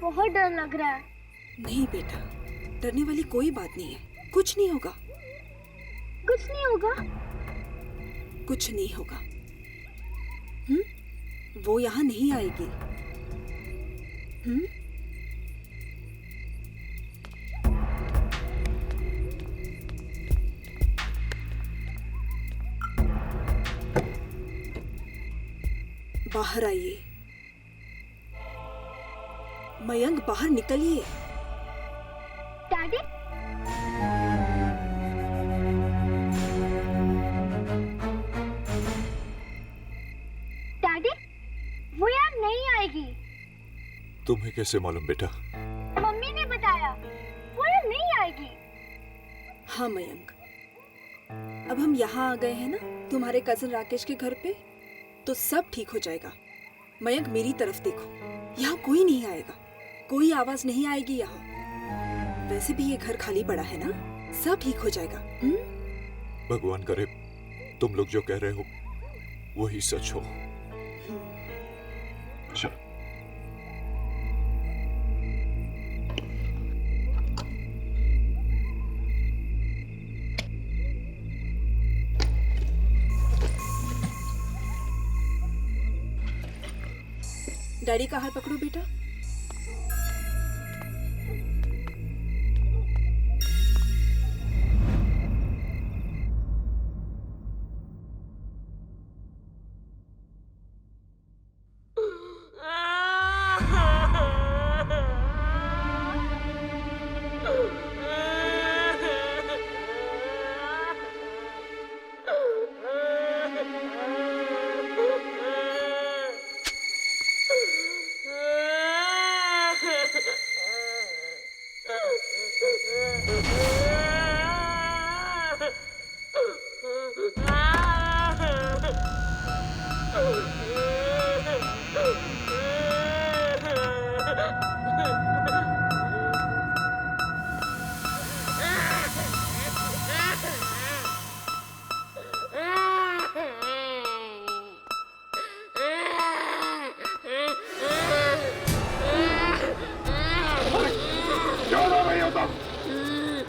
बहुत डर लग रहा है। नहीं बेटा, डरने वाली कोई बात नहीं है। कुछ नहीं होगा। कुछ नहीं होगा? कुछ नहीं होगा। वो यहाँ नहीं आएगी। बाहर आइए। मयंक, बाहर निकलिए। डैडी, डैडी, वो यार नहीं आएगी। तुम्हें कैसे मालूम बेटा? मम्मी ने बताया, वो यार नहीं आएगी। हाँ मयंक, अब हम यहाँ आ गए हैं ना तुम्हारे कजिन राकेश के घर पे, तो सब ठीक हो जाएगा। मयंक, मेरी तरफ देखो, यहाँ कोई नहीं आएगा, कोई आवाज नहीं आएगी यहाँ। वैसे भी ये घर खाली पड़ा है ना, सब ठीक हो जाएगा। भगवान करे तुम लोग जो कह रहे हो वही सच हो। चलो। डैडी का हाथ पकड़ो बेटा।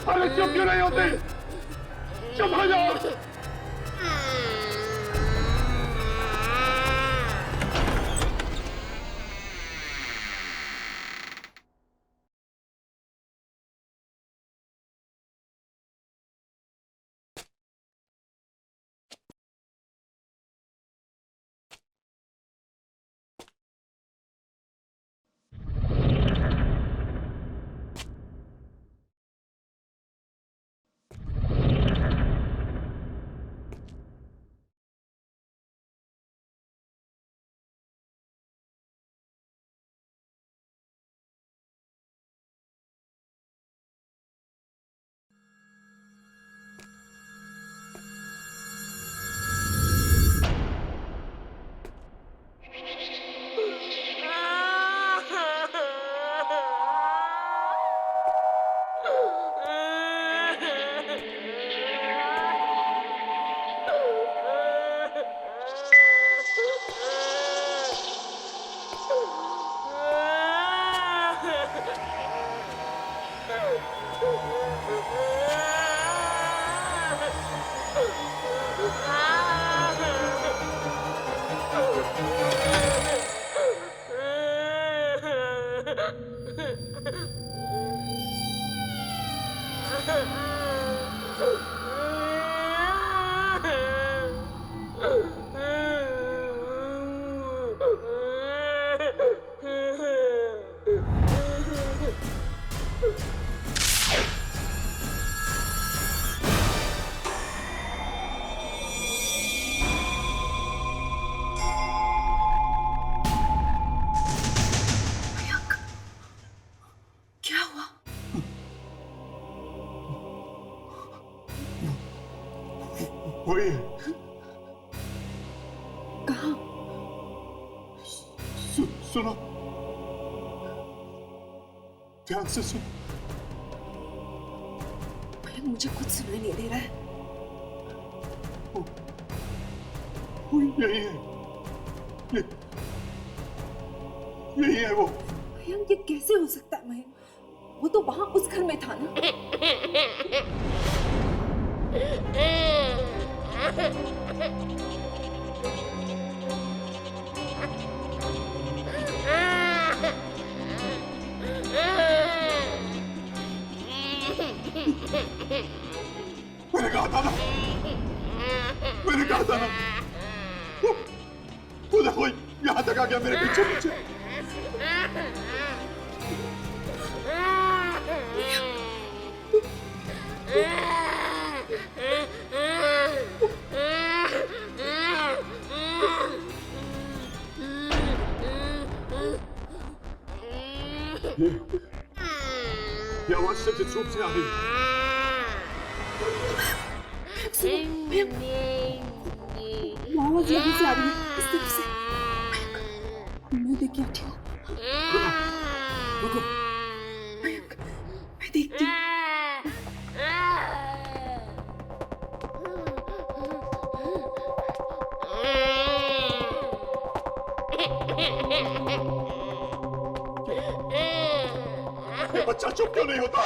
अरे चुप क्यों नहीं होते? चुप हो जाओ। वही कहाँ? सुनो, ध्यान से सुनो। मयंक, मुझे कुछ सुनाई नहीं दे रहा है। वो यही है, यही है वो। मयंक ये कैसे हो सकता है मयंक? वो तो वहां उस घर में था ना। मैंने कहा था ना, मैंने कहा था ना। वो देखो यहाँ तक आ गया मेरे पीछे पीछे। ये आवाज सचित रूप से आ रही है। आवाज यहाँ से आ रही है, इस तरफ से। मैं देख के आती हूँ। रुको। मयंक, मैं देखती हूँ। ये बच्चा चुप क्यों नहीं होता?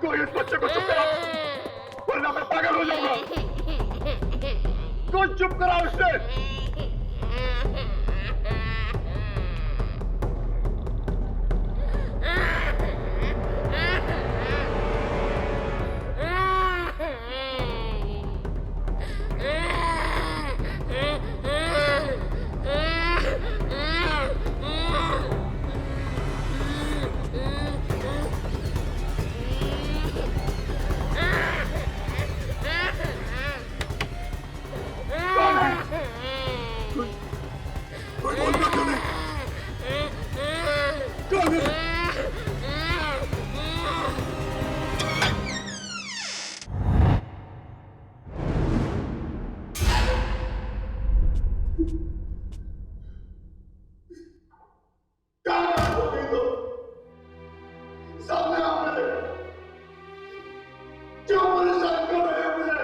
कोई इस बच्चे को चुप कराओ, वरना मैं पागल हो जाऊंगा। कोई चुप कराओ इसे। कोई बोलता क्यों नहीं? कौन है? सामने आओ मेरे। क्यों परेशान कर रहे हो मुझे?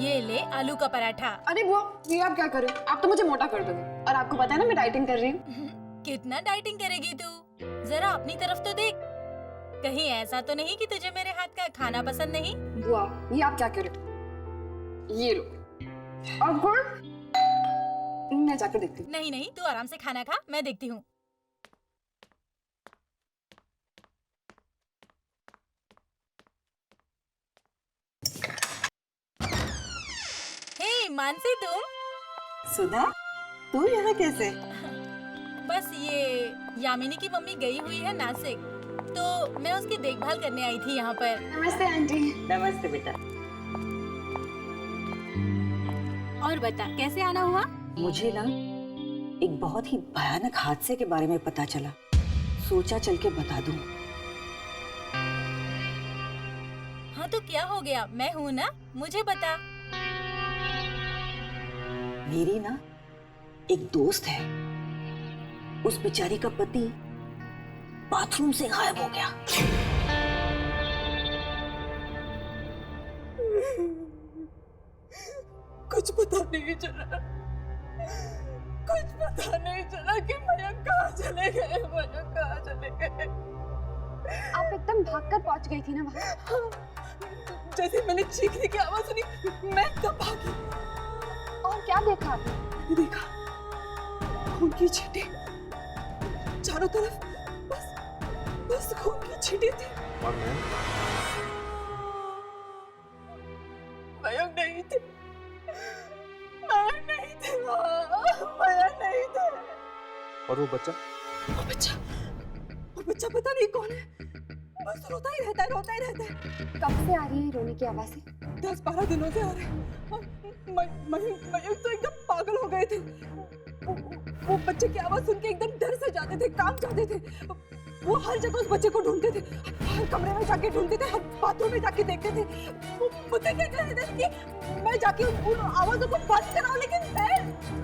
ये ले आलू का पराठा। अरे बुआ, ये आप क्या कर रहे हो? आप तो मुझे मोटा कर दोगे। और आपको पता है ना मैं डाइटिंग कर रही हूँ। कितना डाइटिंग करेगी तू? जरा अपनी तरफ तो देख। कहीं ऐसा तो नहीं कि तुझे मेरे हाथ का खाना पसंद नहीं? बुआ, ये आप क्या कर रहे हो? ये लो। और गुड़? मैं जाकर देखती हूँ। नहीं नहीं, तू आराम से खाना खा, मैं देखती हूँ। हे मानसी, तुम? सुधा, तू यहाँ कैसे? बस ये यामिनी की मम्मी गई हुई है नासिक, तो मैं उसकी देखभाल करने आई थी यहाँ पर। नमस्ते आंटी। नमस्ते बेटा। और बता, कैसे आना हुआ? मुझे ना एक बहुत ही भयानक हादसे के बारे में पता चला, सोचा चल के बता दूं। हाँ तो क्या हो गया? मैं हूँ ना, मुझे बता। मेरी ना एक दोस्त है, उस बेचारी का पति बाथरूम से गायब हो गया। कुछ पता नहीं चला, कुछ पता नहीं चला कि मयंक कहाँ चले गए, मयंक कहाँ चले गए। आप एकदम भागकर पहुंच गई थी ना वहाँ। जैसे मैंने चीखने की आवाज सुनी, मैं तब भागी। और क्या देखा आपने? मैंने देखा खून की छींटे चारों तरफ, बस खून की छींटे थी। और मैं मयंक नहीं थे, मयंक नहीं थे, मयंक नहीं थे। और वो बच्चा वो बच्चा पता नहीं कौन है, बस रोता ही रहता है, रोता ही रहता है। कब से आ रही है रोने की आवाज़ें? 10-12 दिनों से आ रहे हैं। मयंक तो एकदम पागल हो गए थे। वो बच्चे की आवाज सुन के एकदम डर से जाते थे, कांप जाते थे। वो हर जगह उस बच्चे को ढूंढते थे, हर कमरे में जाके ढूंढते थे, हर बाथरूम में जाके देखते थे। वो मुझे क्या कहते थे कि मैं जाके उन आवाजों को बंद कराऊं, लेकिन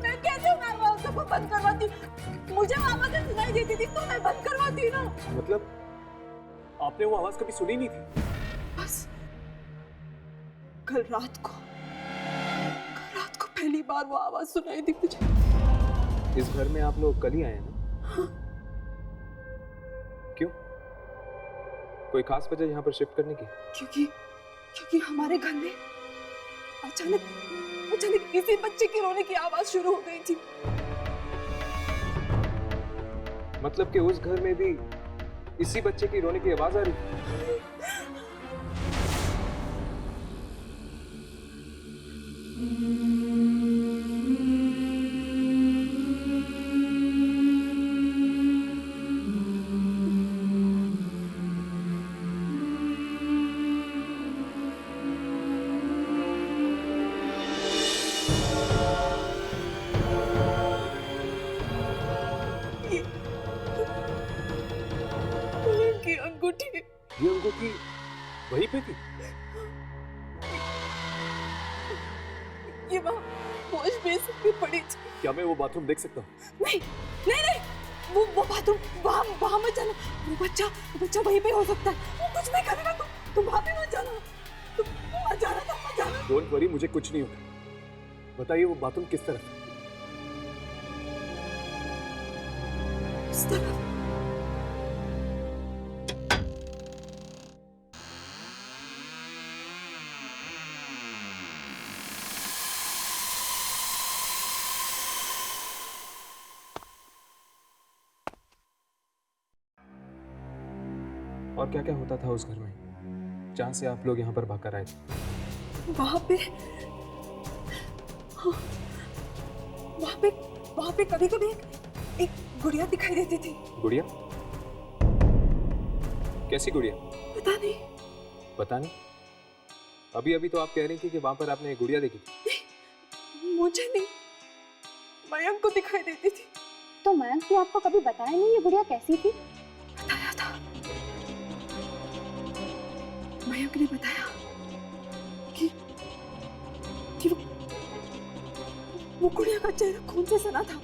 मैं कैसे उन आवाजों को बंद करवाती? मुझे वो आवाजें सुनाई देती थी तो मैं बंद करवाती ना। मतलब आपने वो आवाज कभी सुनी नहीं थी? बस कल रात को पहली बार वो आवाज सुनाई दी मुझे। इस घर में आप लोग कल ही आए हैं ना? हाँ। क्यों? कोई खास वजह यहाँ पर शिफ्ट करने की? क्योंकि हमारे घर में अचानक किसी बच्चे की रोने की आवाज शुरू हो गई थी। मतलब कि उस घर में भी इसी बच्चे की रोने की आवाज आ रही थी? ये अंगूठी वहीं पे थी? ये वॉश बेसिन पे पड़ी थी। क्या मैं वो बाथरूम देख सकता हूँ? नहीं, वो बाथरूम वहाँ मत जाना। वो बच्चा वहीं पे हो सकता है। वो कुछ नहीं करेगा, तुम वहाँ पे मत जाना। तुम मत जाना। डोंट वरी, मुझे कुछ नहीं होगा। बताइए वो बाथरूम किस तरफ है? इस तरफ। और क्या क्या होता था उस घर में जहाँ से आप लोग यहाँ पर भागकर आए थे? वहाँ पे कभी कभी एक गुड़िया दिखाई देती थी। गुड़िया? कैसी गुड़िया? पता नहीं। अभी अभी तो आप कह रही थी कि वहां पर आपने एक गुड़िया देखी थी। मुझे नहीं, मयंक को दिखाई देती थी। तो मयंक ने आपको कभी बताया नहीं ये गुड़िया कैसी थी? बताया था, मयंक ने बताया कि वो गुड़िया का चेहरा खून से सना था।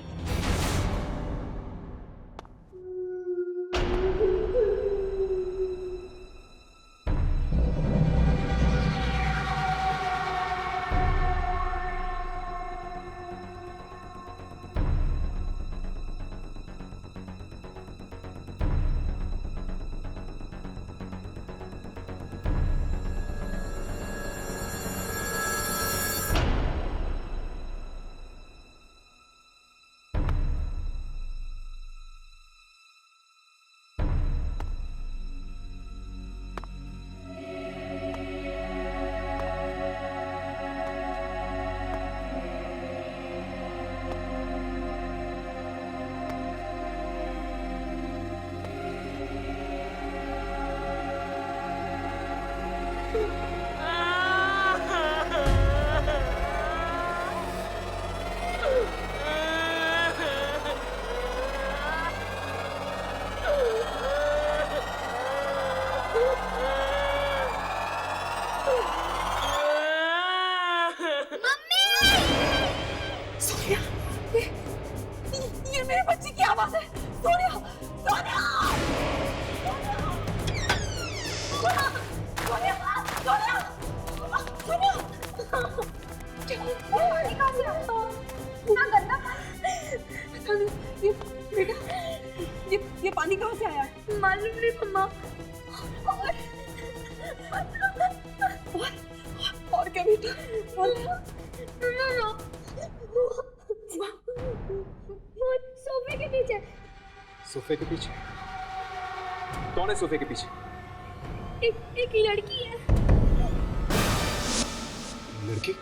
पानी कहाँ से आता? इतना गंदा पानी। ये बेटा, ये पानी कहाँ से आया? मालूम नहीं मम्मा। और क्या बेटा? और वो सोफे के पीछे। सोफे के पीछे? कौन है सोफे के पीछे? एक लड़की है। लड़की?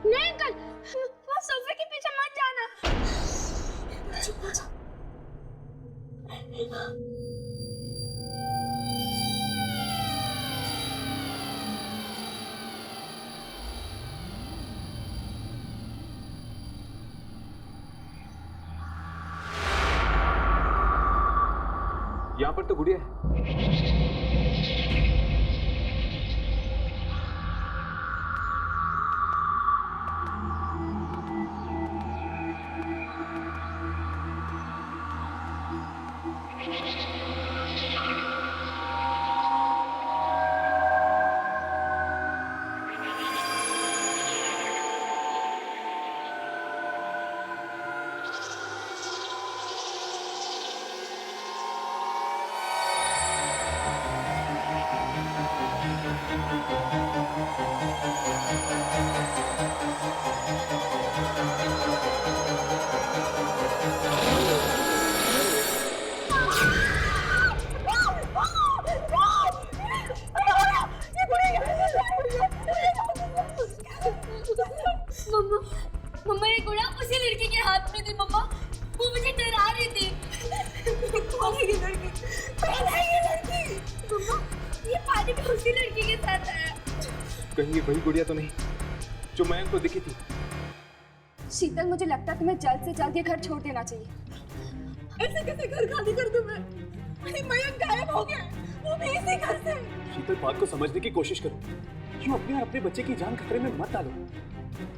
नहीं अंकल, वो सोफे के पीछे मत जाना। यहाँ पर तो गुड़िया है। मम्मा, मम्मा ये गुड़ा उसी लड़की के हाथ में थी मम्मा। वो मुझे डरा रही थी। कौन है ये लड़की? कौन है ये लड़की? मम्मा, ये पानी में उसी लड़की के साथ आया। कहीं ये वही गुड़िया तो नहीं जो मयंक को दिखी थी? शीतल, मुझे लगता है तुम्हें जल्द से जल्द ये घर छोड़ देना चाहिए। ऐसे कैसे घर खाली कर दूं मैं? मयंक गायब हो गया, वो भी इसी घर से। शीतल, बात को समझने की कोशिश करो। क्यों अपने और अपने बच्चे की जान खतरे में मत डालो।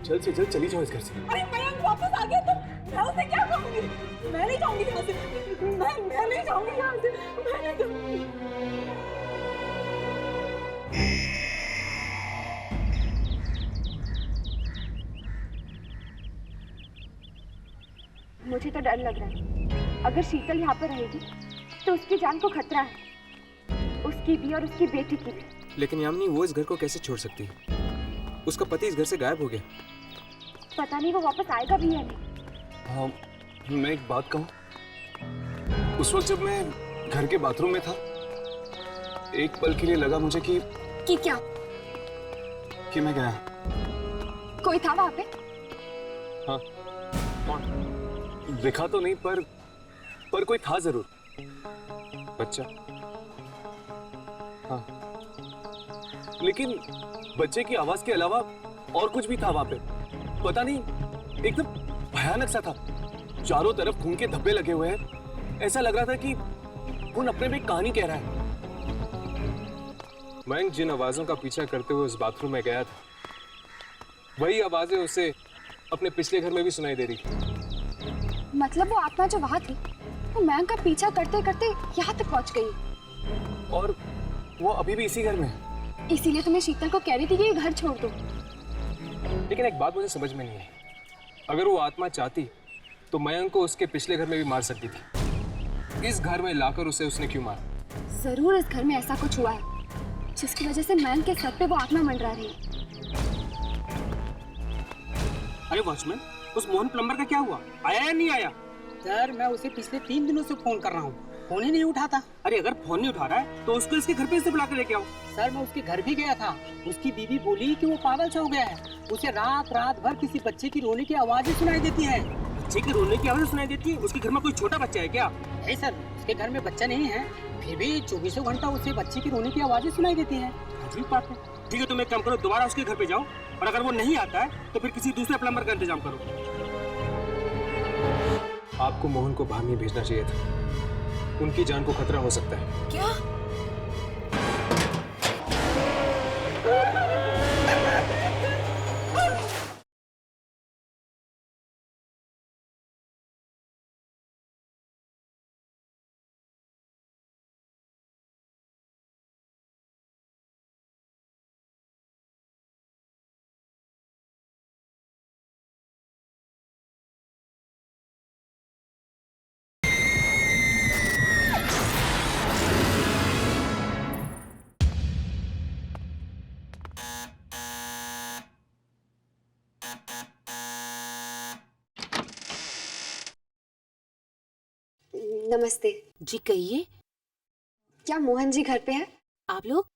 जल्द से जल्द चली जाओ इस घर से। अरे मयंक वापस आ गया तो मैं उसे क्या कहूंगी? मैं नहीं जाऊंगी यहाँ से। मैं नहीं जाऊंगी यहाँ से। मैं नहीं जाऊंगी। मुझे तो डर लग रहा है। अगर शीतल यहाँ पर रहेगी तो उसकी जान को खतरा है, उसकी भी और उसकी बेटी की भी। लेकिन यामिनी, वो इस घर को कैसे छोड़ सकती है? उसका पति इस घर से गायब हो गया। पता नहीं वो वापस आएगा भी या नहीं। हाँ, मैं एक बात कहूँ। उस वक्त जब मैं घर के बाथरूम में था, एक पल के लिए लगा मुझे कि क्या? कि मैं गया। कोई था वहाँ पे? हाँ। कौन? दिखा तो नहीं, पर कोई था जरूर। बच्चा? हाँ, लेकिन बच्चे की आवाज के अलावा और कुछ भी था वहां पे। पता नहीं, एकदम भयानक सा था। चारों तरफ खून के धब्बे लगे हुए हैं। ऐसा लग रहा था कि खून अपने में एक कहानी कह रहा है। मयंक जिन आवाजों का पीछा करते हुए उस बाथरूम में गया था, वही आवाजें उसे अपने पिछले घर में भी सुनाई दे रही थी। मतलब वो आत्मा जो वहाँ थी, वो मयंक का पीछा करते करते यहाँ तक पहुँच गई। और वो अभी भी इसी घर में है। इसीलिए तुम्हें शीतल को कह रही थी कि ये घर छोड़ दो। लेकिन एक बात मुझे समझ में नहीं आई। अगर वो आत्मा चाहती तो मयंक को उसके पिछले घर में भी मार सकती थी। इस घर में लाकर उसे उसने क्यों मारा? जरूर इस घर में ऐसा कुछ हुआ है जिसकी वजह से मयंक के सर पे वो आत्मा मंडरा रही है। अरे वॉचमैन, उस मोहन प्लम्बर का क्या हुआ? आया या नहीं आया? सर, मैं उसे पिछले 3 दिनों से फोन कर रहा हूँ, फोन ही नहीं उठाता। अरे अगर फोन नहीं उठा रहा है तो उसको इसके घर पे से बुला कर लेके आओ। सर, मैं उसके घर भी गया था। उसकी बीवी बोली कि वो पागल सा हो गया है। उसे रात रात भर किसी बच्चे की रोने की आवाज़ें सुनाई देती है। बच्चे की रोने की आवाज़ सुनाई देती है? उसके घर में कोई छोटा बच्चा है क्या? नहीं सर, उसके घर में बच्चा नहीं है, फिर भी 24 घंटा उसे बच्चे की रोने की आवाज़ें सुनाई देती है। अजीब बात है। ठीक है, तुम एक काम करो, दोबारा उसके घर पे जाओ, और अगर वो नहीं आता है तो फिर किसी दूसरे प्लम्बर का इंतजाम करो। आपको मोहन को बाहर नहीं भेजना चाहिए था। उनकी जान को खतरा हो सकता है। क्या? नमस्ते। जी कहिए, क्या मोहन जी घर पे है? आप लोग?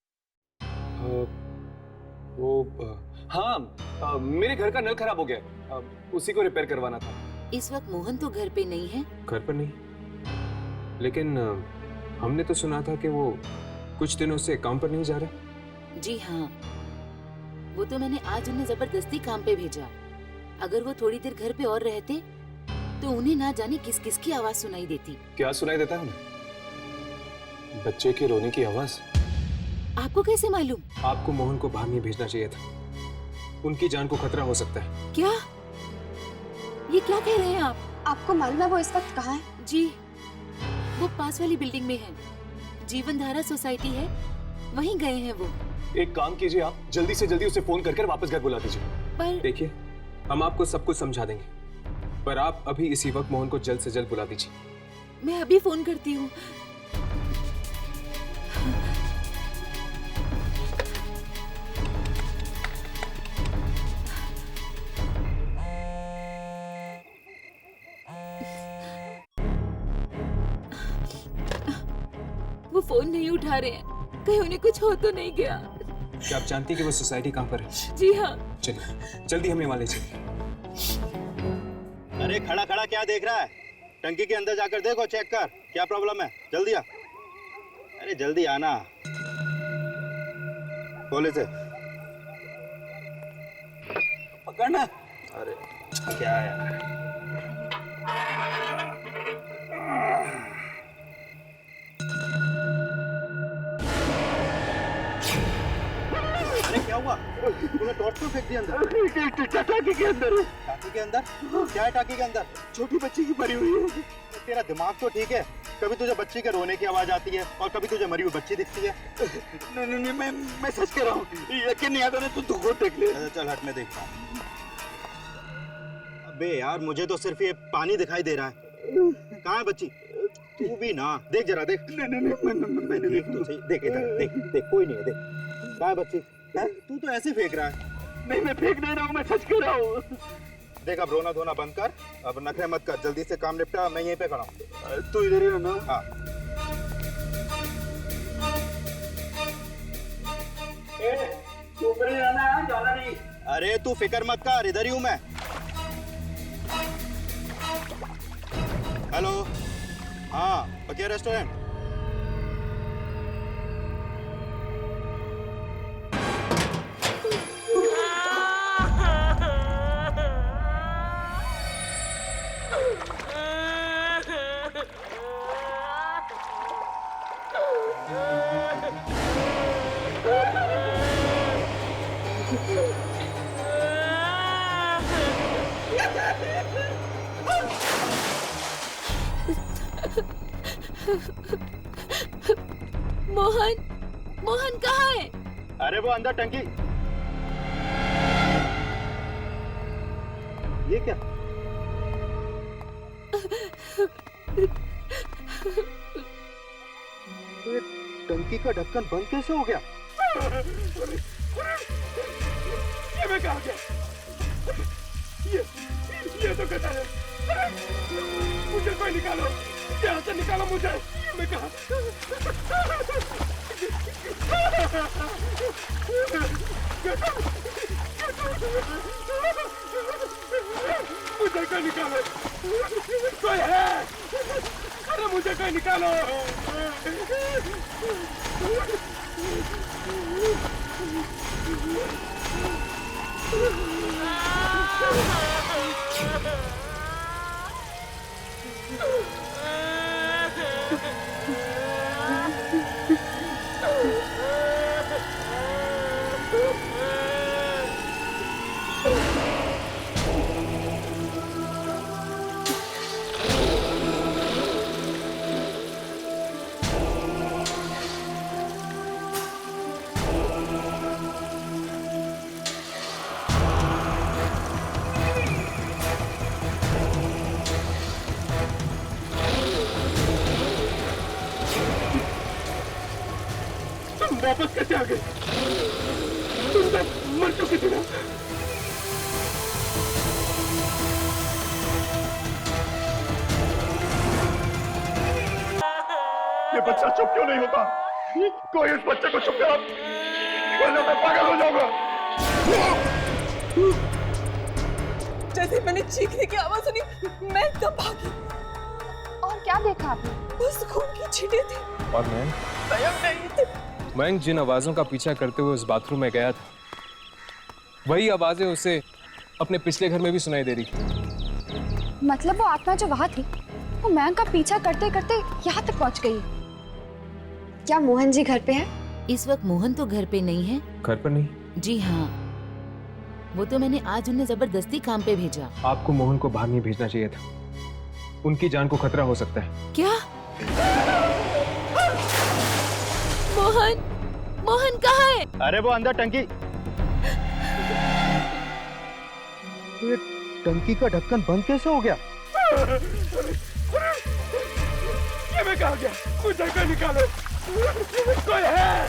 हाँ, मेरे घर का नल खराब हो गया, उसी को रिपेयर करवाना था। इस वक्त मोहन तो घर पे नहीं है। घर पर नहीं, लेकिन हमने तो सुना था कि वो कुछ दिनों से काम पर नहीं जा रहे। जी हाँ, वो तो मैंने आज उन्हें जबरदस्ती काम पे भेजा। अगर वो थोड़ी देर घर पे और रहते तो उन्हें ना जाने किस किस की आवाज सुनाई देती। क्या सुनाई देता है उन्हें? बच्चे के रोने की आवाज। आपको कैसे मालूम? आपको मोहन को बाहर नहीं भेजना चाहिए था, उनकी जान को खतरा हो सकता है। क्या? ये क्या कह रहे हैं आप? आपको मालूम है वो इस वक्त कहाँ है? जी, वो पास वाली बिल्डिंग में है, जीवन धारा सोसाइटी है, वहीं गए हैं वो। एक काम कीजिए, आप जल्दी से जल्दी उसे फोन कर वापस घर बुला दीजिए। पर देखिए, हम आपको सब कुछ समझा देंगे, पर आप अभी इसी वक्त मोहन को जल्द से जल्द बुला दीजिए। मैं अभी फोन करती हूँ। वो फोन नहीं उठा रहे हैं, कहीं उन्हें कुछ हो तो नहीं गया। क्या आप जानती हैं कि वो सोसाइटी कहाँ पर है? जी हाँ। चलिए जल्दी हमें वहाँ ले चलिए। अरे खड़ा खड़ा क्या देख रहा है? टंकी के अंदर जाकर देखो, चेक कर क्या प्रॉब्लम है। जल्दी आ, अरे जल्दी आना। खोले से पकड़ना। अरे क्या है? अरे क्या हुआ? तूने टॉर्च क्यों फेंक दिया अंदर? टाकी के अंदर। टाकी के अंदर? क्या है टाकी के अंदर? छोटी बच्ची की मरी हुई है। तेरा दिमाग तो ठीक है, कभी तुझे बच्ची के रोने की आवाज आती है और कभी तुझे मरी हुई बच्ची दिखती है। नहीं, मैं सच कह रहा हूँ, यकीन नहीं आता ना तो खुद देख ले। चल हट, मैं देखता हूँ। अबे यार, मुझे तो सिर्फ ये पानी दिखाई दे रहा है। कहाँ है बच्ची? तू भी ना देख, जरा देख। नहीं, मैंने देख तो सही, देख इधर, देख कोई नहीं है, देख। कहाँ है बच्ची? तू तो ऐसे फेंक रहा है। नहीं, मैं फेंक नहीं रहा हूँ, मैं सच कह रहा हूँ। देख, अब रोना धोना बंद कर, अब नखरे मत कर, जल्दी से काम निपटा। मैं यहीं पे खड़ा हूँ। तू इधर ही रहना। हाँ। तू ऊपर ही रहना है, जाना नहीं। अरे तू फिक्र मत कर, इधर ही हूँ मैं। हेलो, हाँ बकिया रेस्टोरेंट। मोहन कहाँ है? अरे वो अंदर टंकी। ये क्या? ये टंकी का ढक्कन बंद कैसे हो गया? ये मैं कहाँ गया? ये तो गधा है। मुझे कोई निकालो, यहाँ से निकालो मुझे। मैं कहाँ? मुझे कोई निकालो, कोई है? अरे मुझे कोई निकालो। वापस कैसे आ गए? तुम तो मर चुके थे ना? बच्चा चुप क्यों नहीं होता? कोई इस बच्चे को चुप करा, वरना मैं पागल हो जाऊंगा। जैसे मैंने चीखने की आवाज सुनी, मैं तब भागी। और क्या देखा आपने? बस खून की छींटे थी। और मयंक जिन आवाजों का पीछा करते हुए उस बाथरूम में गया था, वही आवाजें उसे अपने पिछले घर में भी सुनाई दे रही थी। मतलब वो आत्मा जो वहाँ थी, वो मयंक का पीछा करते करते यहाँ तक पहुँच गई। क्या मोहन जी घर पे है? इस वक्त मोहन तो घर पे नहीं है। घर पर नहीं? जी हाँ, वो तो मैंने आज उन्हें जबरदस्ती काम पे भेजा। आपको मोहन को बाहर नहीं भेजना चाहिए था, उनकी जान को खतरा हो सकता है। क्या? मोहन, मोहन कहाँ है? अरे वो अंदर टंकी। ये टंकी का ढक्कन बंद कैसे हो गया? ये मैं कहाँ गया? मुझे कोई निकालो, कोई है?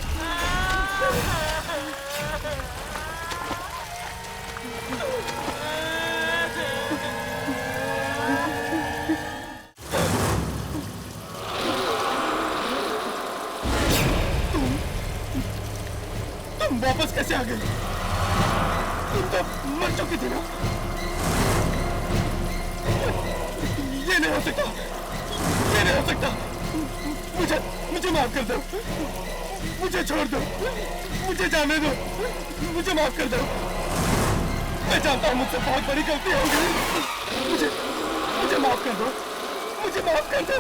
तुम वापस कैसे आ गए? तुम तो मर चुकी थी ना? ये नहीं हो सकता, ये नहीं हो सकता। मुझे माफ कर दो, मुझे छोड़ दो, मुझे जाने दो, मुझे माफ कर दो। मैं जानता हूँ मुझसे बहुत बड़ी गलती हो गई। मुझे माफ कर दो, मुझे माफ कर दो।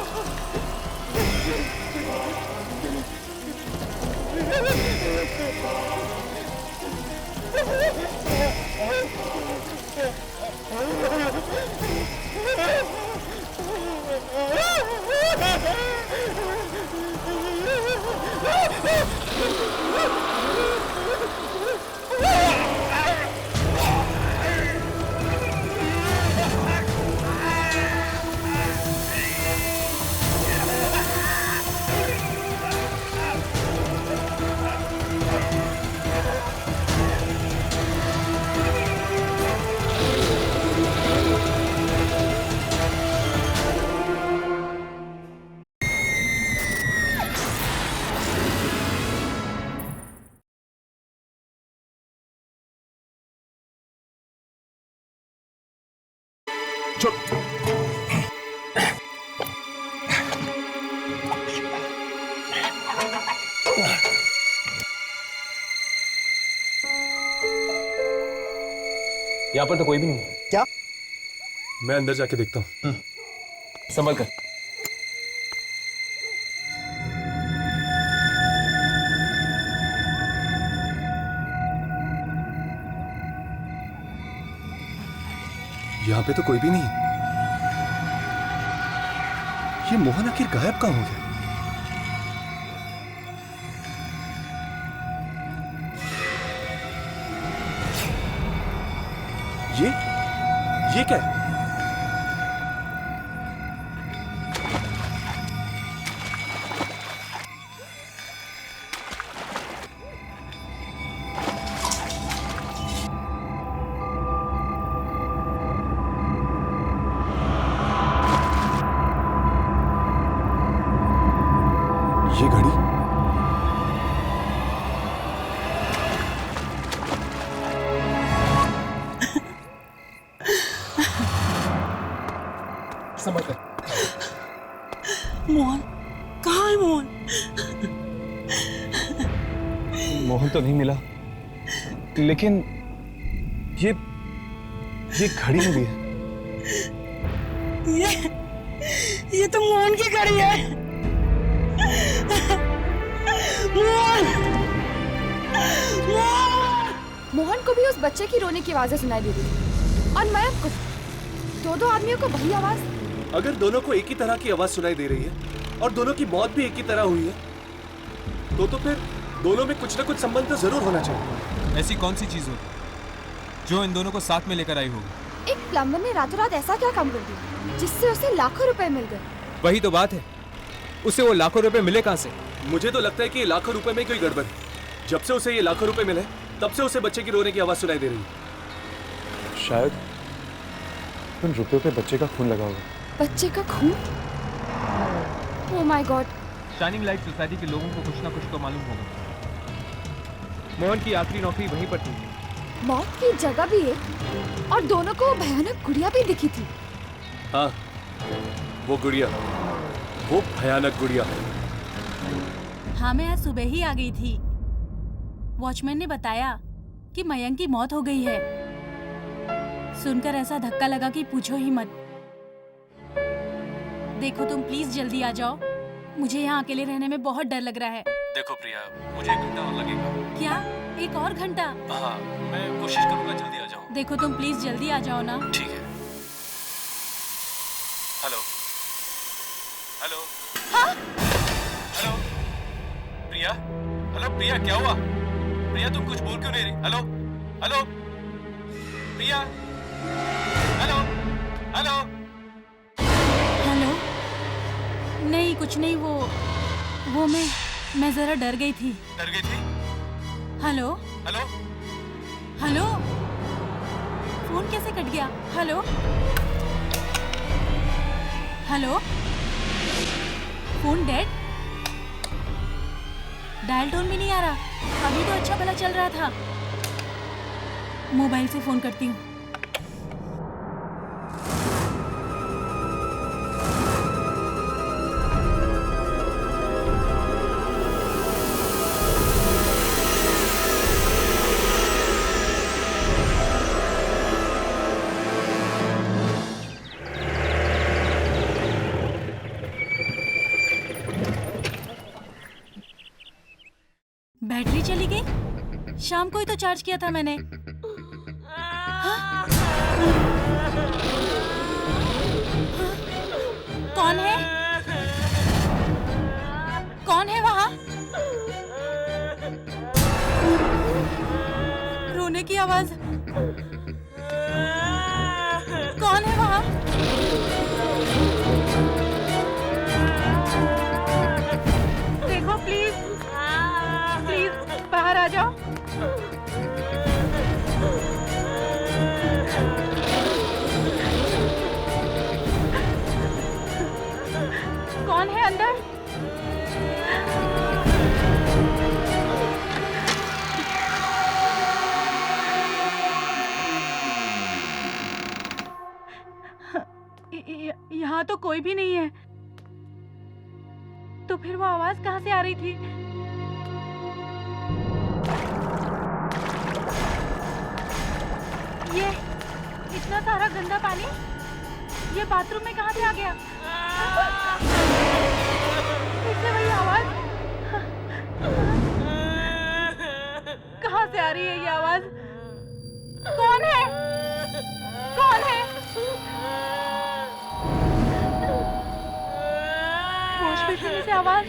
यहाँ पर तो कोई भी नहीं है। क्या? मैं अंदर जाके देखता हूँ। संभल कर। यहाँ पे तो कोई भी नहीं है। ये मोहन आखिर गायब कहाँ हो गया? ये क्या है? ये घड़ी संभल कर। मोहन कहाँ है? मोहन मोहन तो नहीं मिला, लेकिन ये घड़ी मिली है। ये तो मोहन की घड़ी है। मोहन को भी उस बच्चे की रोने की आवाजें सुनाई दे रही थी और मयंक को। दो आदमियों को वही आवाज। अगर दोनों को एक ही तरह की आवाज सुनाई दे रही है और दोनों की मौत भी एक ही तरह हुई है, तो फिर दोनों में कुछ ना कुछ संबंध तो जरूर होना चाहिए। ऐसी कौन सी चीज होगी जो इन दोनों को साथ में लेकर आई होगी? एक प्लम्बर ने रातों रात ऐसा क्या काम कर दिया जिससे उसे लाखों रुपए मिल गए? वही तो बात है, उसे वो लाखों रुपए मिले कहाँ से? मुझे तो लगता है कि लाखों रुपए में कोई गड़बड़ है। जब से उसे ये लाखों रुपए मिले, तब से उसे बच्चे की रोने की आवाज सुनाई दे रही है। शायद उन रुपयों पे बच्चे का खून लगा होगा। बच्चे का खून? Oh my God, shining light society के लोगों को कुछ ना कुछ तो मालूम होगा। मोहन की आखिरी नौकरी वहीं पर थी। मौत की जगह भी है और दोनों को भयानक गुड़िया भी दिखी थी। हाँ, वो गुड़िया, वो भयानक गुड़िया। हाँ, मैं आज सुबह ही आ गई थी। वॉचमैन ने बताया कि मयंक की मौत हो गई है। सुनकर ऐसा धक्का लगा कि पूछो ही मत। देखो तुम प्लीज जल्दी आ जाओ, मुझे यहाँ अकेले रहने में बहुत डर लग रहा है। देखो प्रिया, मुझे 1 घंटा और लगेगा। क्या 1 और घंटा? हाँ, मैं कोशिश करूंगा जल्दी आ जाऊं। देखो तुम प्लीज जल्दी आ जाओ ना। ठीक है। हेलो हेलो हाँ? हेलो प्रिया, हेलो प्रिया, क्या हुआ? प्रिया तुम कुछ बोल क्यों नहीं रही? हेलो हेलो प्रिया, हेलो हेलो हेलो। नहीं कुछ नहीं, वो मैं जरा डर गई थी। डर गई थी? हेलो हेलो हेलो, फोन कैसे कट गया? Hello hello, phone dead, dial tone भी नहीं आ रहा। अभी तो अच्छा भला चल रहा था। मोबाइल से फोन करती हूँ। बैटरी चली गई? शाम को ही तो चार्ज किया था मैंने। हाँ? कौन है? कौन है वहाँ? रोने की आवाज। कौन है वहाँ? देखो प्लीज, प्लीज बाहर आ जाओ। कौन है अंदर? यहाँ तो कोई भी नहीं है। तो फिर वो आवाज कहाँ से आ रही थी? ये इतना सारा गंदा पानी ये बाथरूम में कहाँ से आ गया? फिर से वही आवाज। कहाँ से आ रही है ये आवाज? कौन है? कौन है? वॉश बेसिन में से आवाज।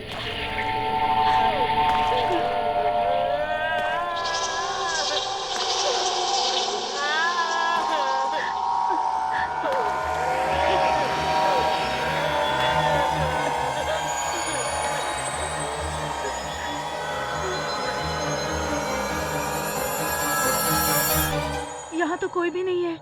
यहाँ तो कोई भी नहीं है।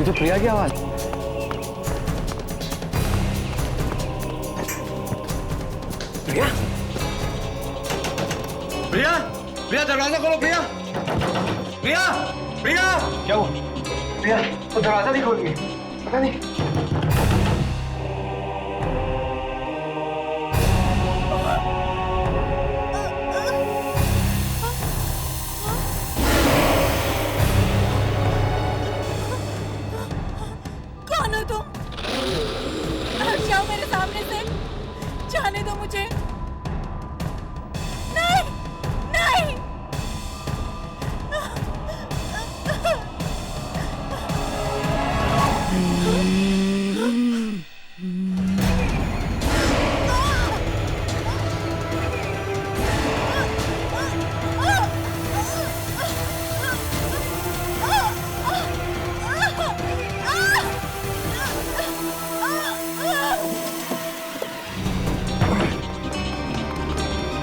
ये तो प्रिया की आवाज। प्रिया, प्रिया, प्रिया दरवाजा खोलो। प्रिया, प्रिया, प्रिया, क्या हुआ? प्रिया तो दरवाजा नहीं खोल रही, पता नहीं। कौन हो तुम? हट जाओ मेरे सामने से, जाने दो मुझे। नहीं, नहीं।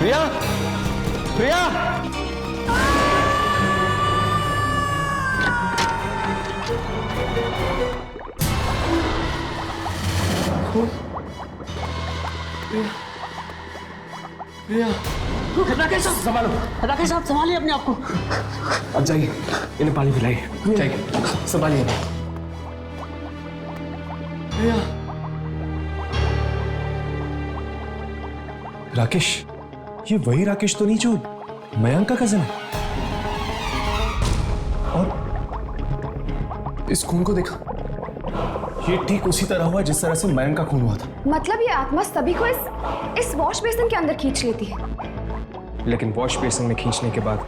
प्रिया, प्रिया, प्रिया, राकेश साहब संभालो, राकेश साहब संभालिए अपने आप को। अब जाइए, इन्हें पानी पिलाइए। जाइए, संभालिए। प्रिया, राकेश, ये वही राकेश तो नहीं जो मयंक का कजिन है? और इस खून को देखा, ये ठीक उसी तरह हुआ जिस तरह से मयंक का खून हुआ था। मतलब ये आत्मा सभी को इस वॉश बेसिन के अंदर खींच लेती है। लेकिन वॉश बेसिन में खींचने के बाद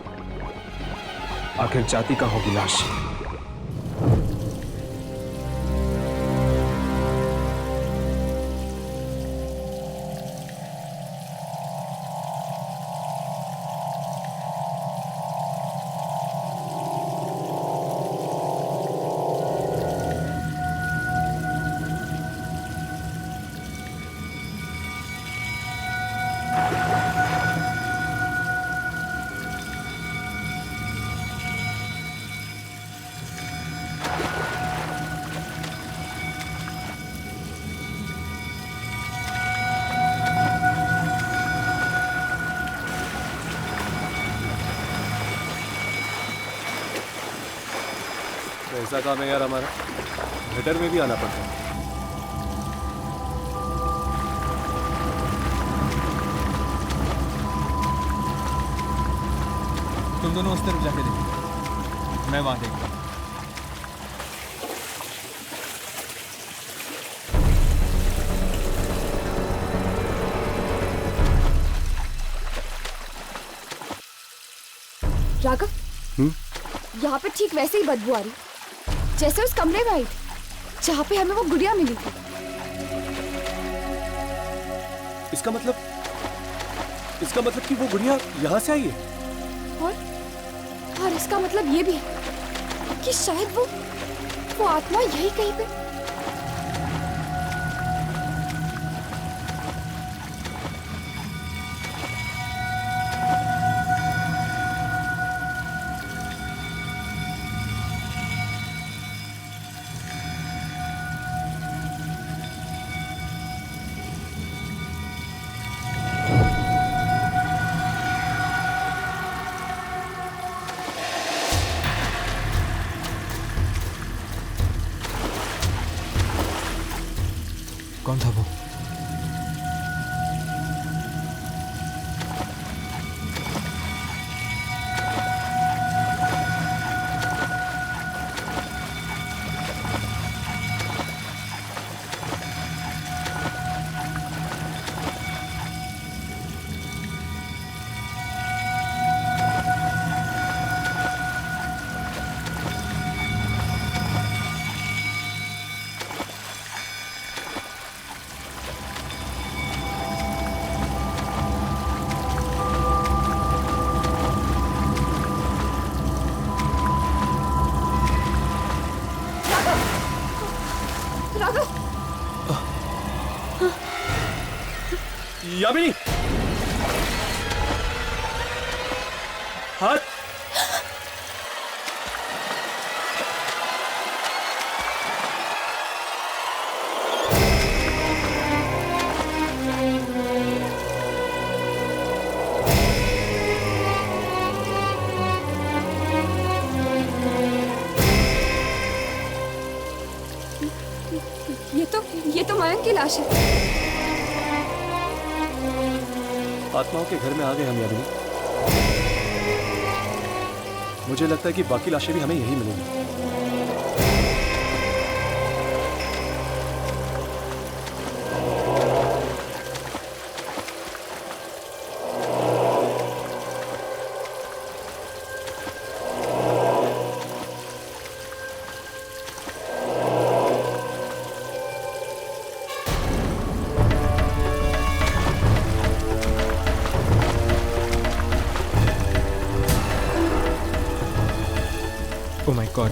आखिर जाति का होगी लाश। ऐसा काम है यार हमारा, थिएटर में भी आना पड़ता है। तुम दोनों उस तरफ जाके देखो, मैं वहां देखता हूं। राघव, यहाँ पे ठीक वैसे ही बदबू आ रही जैसे उस कमरे में आई थी जहाँ पे हमें वो गुड़िया मिली थी। इसका मतलब कि वो गुड़िया यहाँ से आई है। और इसका मतलब ये भी है कि शायद वो आत्मा यही कहीं पे। कौन था वो? यामिनी, हाथ। ये तो मयंक की लाश है। आत्माओं के घर में आ गए हम यामिनी। मुझे लगता है कि बाकी लाशें भी हमें यहीं मिलेंगी। Oh my God.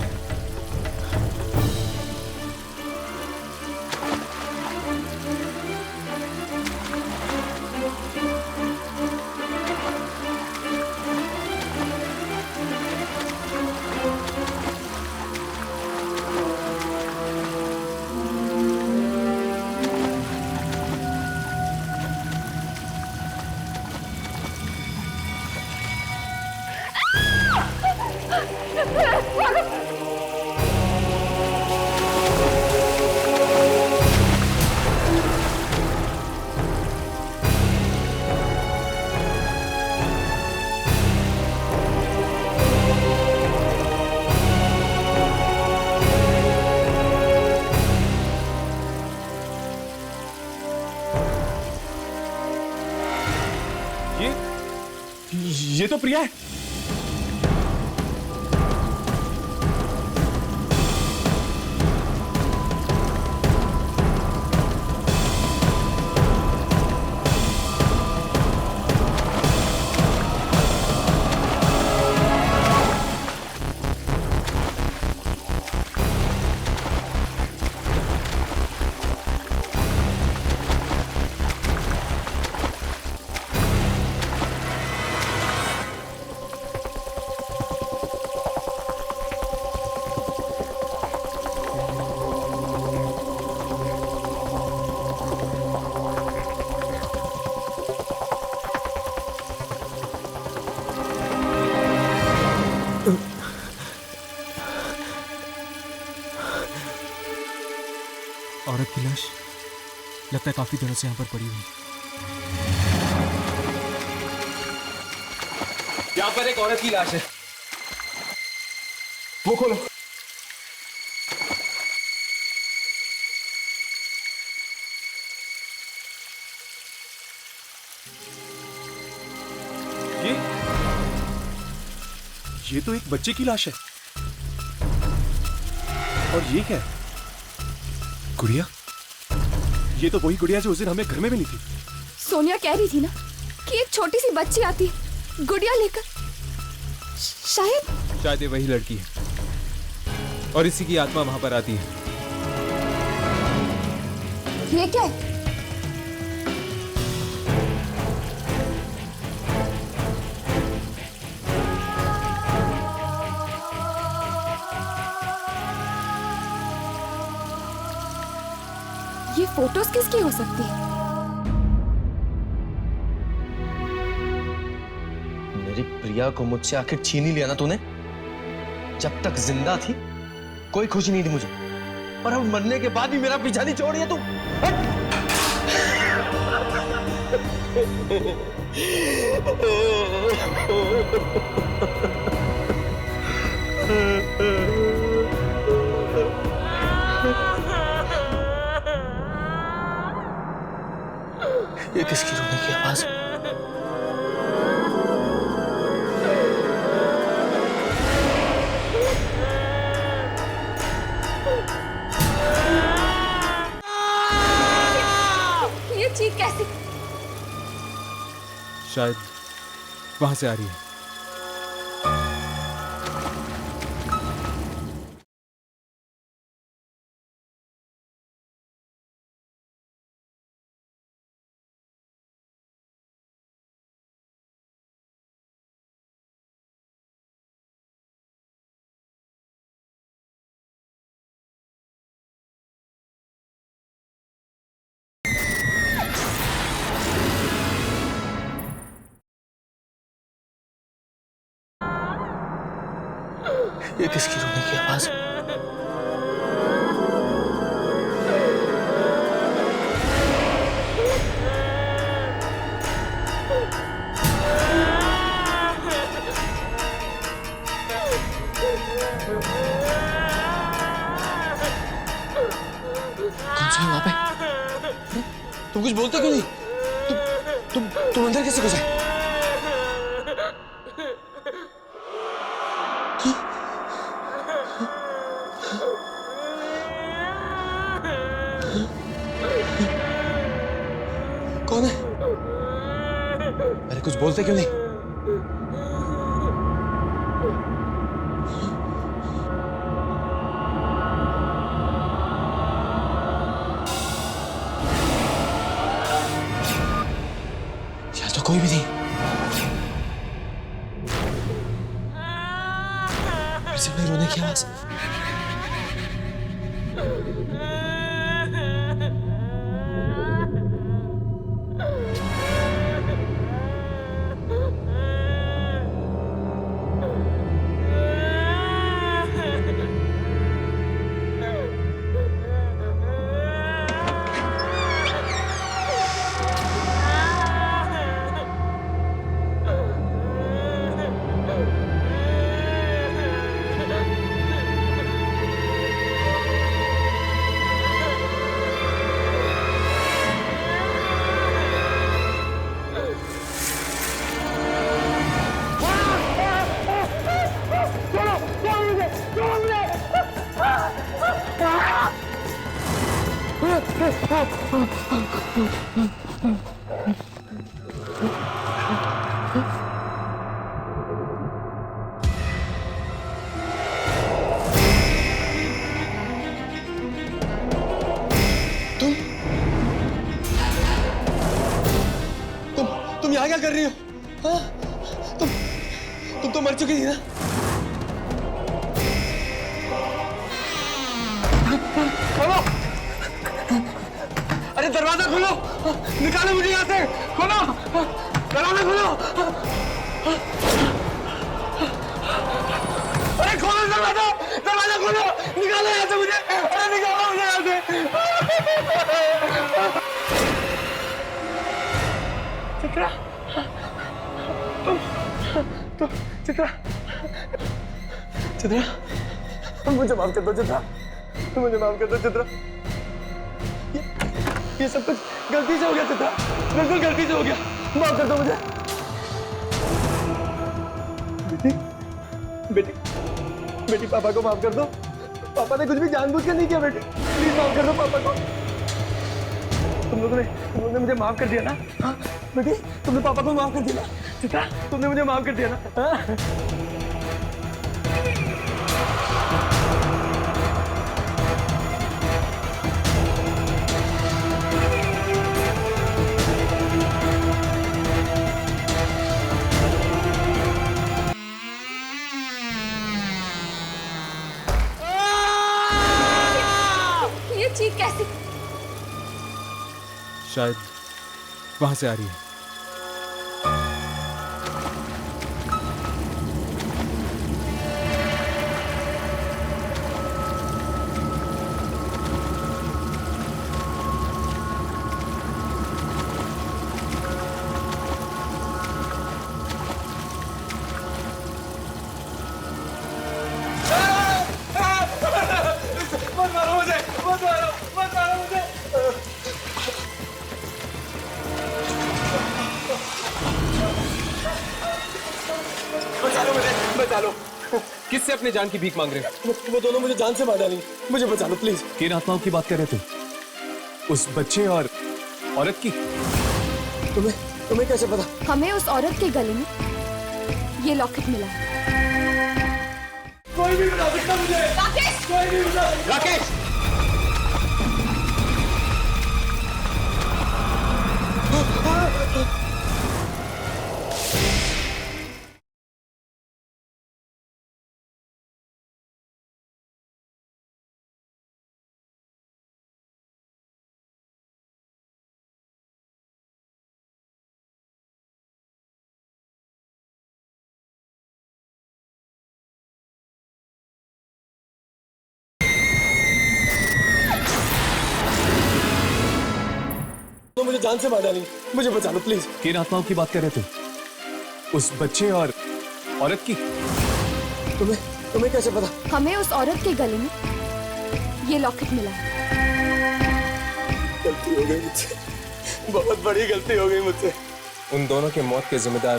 ये तो प्रिया है। औरत की लाश लगता है काफी दिनों से यहाँ पर पड़ी हुई। यहाँ पर एक औरत की लाश है। वो खोलो। ये तो एक बच्चे की लाश है। और ये क्या है? गुड़िया? ये तो वही गुड़िया जो उस दिन हमें घर में मिली थी। सोनिया कह रही थी ना कि एक छोटी सी बच्ची आती गुड़िया लेकर। शायद ये वही लड़की है और इसी की आत्मा वहां पर आती है। ये क्या है? ये फोटोज किसकी हो सकती है? मेरी प्रिया को मुझसे आखिर छीन ही लिया ना तूने। जब तक जिंदा थी कोई खुशी नहीं थी मुझे, और अब मरने के बाद भी मेरा पीछा नहीं छोड़ रही है तू। ये किसकी रोने की आवाज? ये चीख कैसे? शायद वहां से आ रही है। ये किसकी रोने की आवाज? कौन सा है वहां पे? तुम कुछ बोलते क्यों नहीं? तुम अंदर कैसे घुसे? कौन है? अरे कुछ बोलते क्यों नहीं? यहाँ तो कोई भी नहीं। फिर से वही रोने की आवाज। तुम यहाँ क्या कर रही हो? हाँ? तुम तो मर चुकी थी ना? खोलो! अरे दरवाजा खोलो! निकालो मुझे यहाँ से! खोलो! दरवाजा खोलो! अरे खोलो दरवाजा! दरवाजा खोलो! निकालो यहाँ से मुझे! अरे निकालो मुझे यहाँ से! चित्रा! चित्रा! चित्रा! मुझे माफ कर दो चित्रा! मुझे माफ कर दो चित्रा! ये सब कुछ गलती से हो गया चित्रा! बिल्कुल गलती से हो गया! माफ कर दो मुझे! बेटी बेटी पापा को माफ कर दो। पापा ने कुछ भी जानबूझकर नहीं किया बेटी, प्लीज माफ कर दो पापा को। तुम लोगों ने मुझे माफ कर दिया ना? हाँ बेटी, तुमने पापा को माफ कर दिया ना? चित्रा, तुमने मुझे माफ कर दिया ना? हाँ? ये चीख कैसे? शायद वहां से आ रही है। किससे अपने जान की भीख मांग रहे हो? वो दोनों मुझे जान से मार डालेंगे, मुझे बचा लो प्लीज। किन आत्माओं की बात कर रहे थे? उस बच्चे और औरत की? तुम्हें कैसे पता? हमें उस औरत के गले में ये लॉकेट मिला। कोई भी बता सकता मुझे? राकेश! कोई भी बता सकता? राकेश! तो मुझे जान से मार डालेंगे, मुझे बचा लो प्लीज। किन आत्माओं की बात कर रहे थे? उस बच्चे और औरत की? तुम्हें कैसे पता? हमें उस औरत के गले में ये लॉकेट मिला। गलती हो गई मुझसे, बहुत बड़ी गलती हो गई मुझसे। उन दोनों के मौत के जिम्मेदार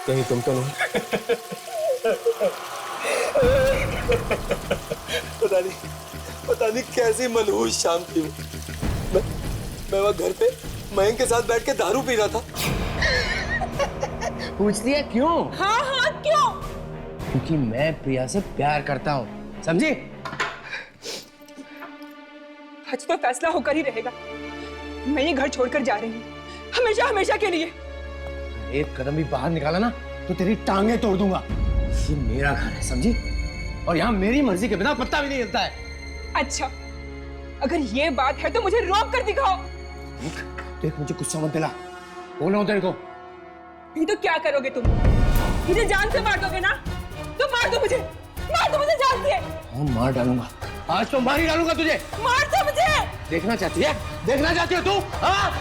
कहीं तुम तो नहीं? पता नहीं कैसी मनहूस शाम थी वो। मैं वहाँ घर पे मयंक के साथ बैठ के दारू पी रहा था। पूछती है क्यों? हाँ क्यों? क्योंकि मैं प्रिया से प्यार करता हूँ, समझी? आज तो फैसला होकर ही रहेगा। मैं ये घर छोड़कर जा रही हूँ, हमेशा हमेशा के लिए। एक कदम भी बाहर निकाला ना तो तेरी टांगे तोड़ दूंगा। ये मेरा घर है, समझी? और यहाँ मेरी मर्जी के बिना पत्ता भी नहीं हिलता है। अच्छा, अगर ये बात है तो मुझे रोक कर दिखाओ। देख, मुझे गुस्सा मत दिला। बोलो तेरे को। ये तो क्या करोगे तुम? मुझे जान से मार दोगे ना? तो मार दो मुझे जान से। हाँ, मार डालूंगा। आज तो मार ही डालूंगा तुझे। मार दो मुझे। देखना चाहती है? देखना चाहती हो तू? हाँ,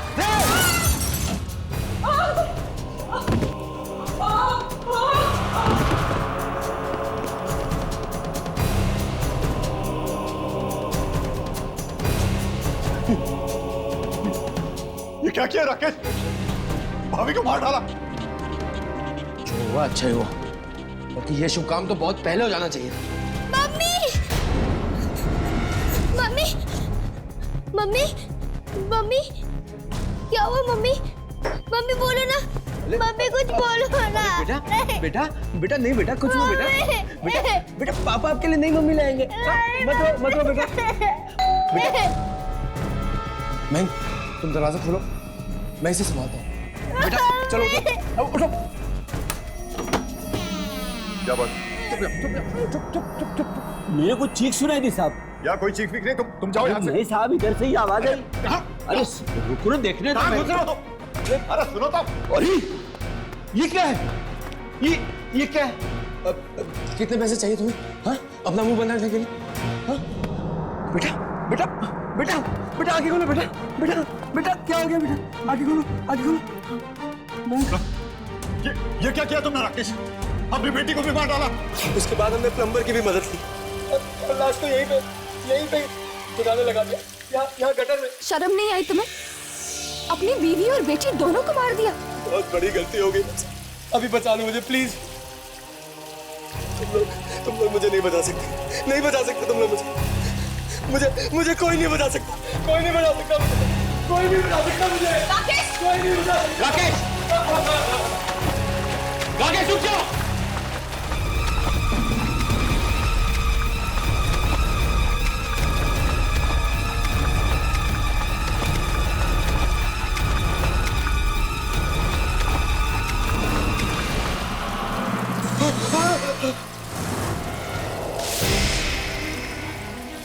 ये क्या किया राकेश? भाभी को मार डाला। जो हुआ अच्छा ही हुआ, क्योंकि ये शुभ काम तो बहुत पहले हो जाना चाहिए। मम्मी! मम्मी मम्मी क्या हुआ मम्मी? मम्मी बोलो ना, मम्मी कुछ बोलो ना। बेटा बेटा बेटा नहीं बेटा, कुछ नहीं बेटा। बेटा बेटा पापा आपके लिए नहीं मम्मी लाएंगे। मत रो बेटा। बेटा मैं, तुम दरवाजा खोलो, मैं इसे संभालता हूँ। बेटा चलो उठो, उठो। क्या बात? चुप। मेरे को चीख सुनाई दी साहब। या कोई चीख नहीं, तुम जाओ यहाँ से। नहीं साहब, इधर से ही आवाज आई। अरे रुको ना, देखने दो। अरे सुनो तो। अरे ये क्या है? ये क्या है? कितने पैसे चाहिए तुम्हें? हाँ, अपना मुंह बंद रखने के लिए? हाँ? बेटा आगे खोलो बेटा क्या हो गया बेटा? आगे खोलो। ये क्या किया तुमने राकेश? अपनी बेटी को भी मार डाला। उसके बाद हमने प्लम्बर की भी मदद ली और लाश को यहीं पे गिराने लगा दिया, यहाँ गटर में। शर्म नहीं आई तुम्हें? अपनी बीवी और बेटी दोनों को मार दिया। बहुत बड़ी गलती हो गई, अभी बचा लो मुझे प्लीज। तुम लोग मुझे नहीं बचा सकते तुम लोग मुझे कोई नहीं बचा सकता मुझे। राकेश रुक जाओ।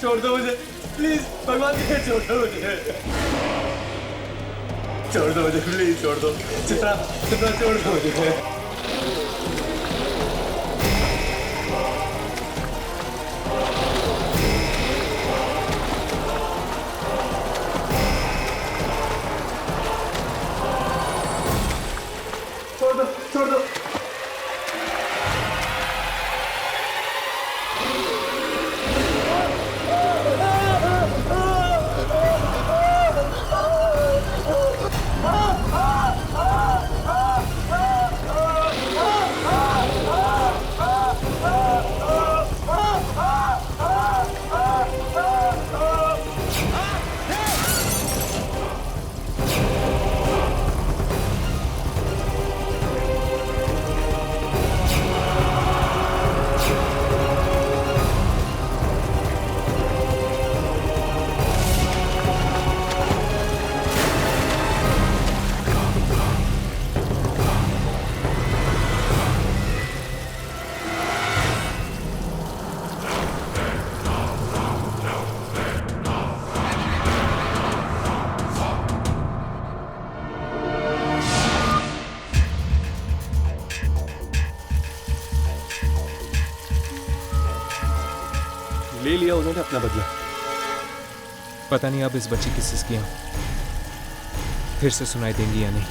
छोड़ दो मुझे प्लीज, भगवान के लिए छोड़ दो मुझे प्लीज, छोड़ दो चित्रा छोड़ दो मुझे। छोड़ दो। ले लिया उन्होंने अपना बदला। पता नहीं अब इस बच्ची की सिसकियां फिर से सुनाई देंगी या नहीं।